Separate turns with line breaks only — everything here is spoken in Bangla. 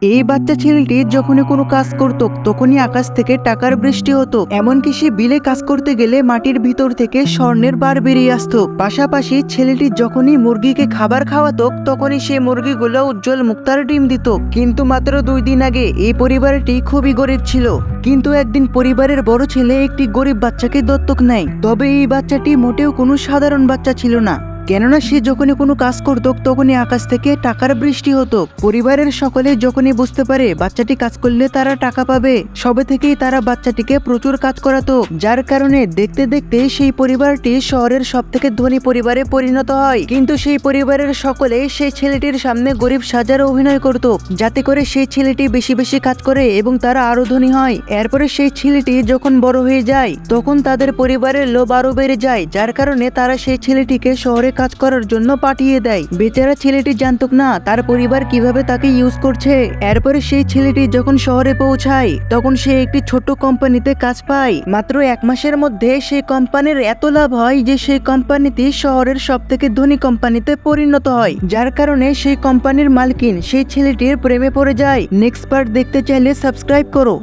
এই বাচ্চা ছেলেটি যখনই কোনো কাজ করত তখনই আকাশ থেকে টাকার বৃষ্টি হতো। এমনকি সে বিলে কাজ করতে গেলে মাটির ভিতর থেকে স্বর্ণের বার বেরিয়ে আসতো। পাশাপাশি ছেলেটি যখনই মুরগিকে খাবার খাওয়াতো তখনই সেই মুরগিগুলো উজ্জ্বল মুক্তার ডিম দিত। কিন্তু মাত্র 2 দিন আগে এই পরিবারটি খুবই গরিব ছিল। কিন্তু একদিন পরিবারের বড় ছেলে একটি গরিব বাচ্চাকে দত্তক নেয়। তবে এই বাচ্চাটি মোটেও কোনো সাধারণ বাচ্চা ছিল না, কেননা সে যখনই কোনো কাজ করত তখনই আকাশ থেকে টাকার বৃষ্টি হতো। পরিবারের সকলে যখনই বুঝতে পারে বাচ্চাটি কাজ করলে তারা টাকা পাবে, সবে থেকেই তারা বাচ্চাটিকে প্রচুর কাজ করাতো। যার কারণে দেখতে দেখতে সেই পরিবারটি শহরের সব থেকে ধনী পরিবারে পরিণত হয়। কিন্তু সেই পরিবারের সকলে সেই ছেলেটির সামনে গরিব সাজার অভিনয় করত, যাতে করে সেই ছেলেটি বেশি বেশি কাজ করে এবং তারা আরো ধনী হয়। এরপরে সেই ছেলেটি যখন বড় হয়ে যায় তখন তাদের পরিবারের লোভ আরো বেড়ে যায়, যার কারণে তারা সেই ছেলেটিকে শহরে কাজ করার জন্য পাঠিয়ে দেয়। বেচারা ছেলেটি জানতো না তার পরিবার কিভাবে তাকে ইউজ করছে। এরপরে সেই ছেলেটি যখন শহরে পৌঁছায় তখন সে একটি ছোট কোম্পানিতে কাজ পায়। মাত্র 1 মাসের মধ্যে সেই কোম্পানির এত লাভ হয় যে সেই কোম্পানিটি শহরের সব থেকে ধনী কোম্পানিতে পরিণত হয়, যার কারণে সেই কোম্পানির মালকিন সেই ছেলেটির প্রেমে পড়ে যায়। নেক্সট পার্ট দেখতে চাইলে সাবস্ক্রাইব করো।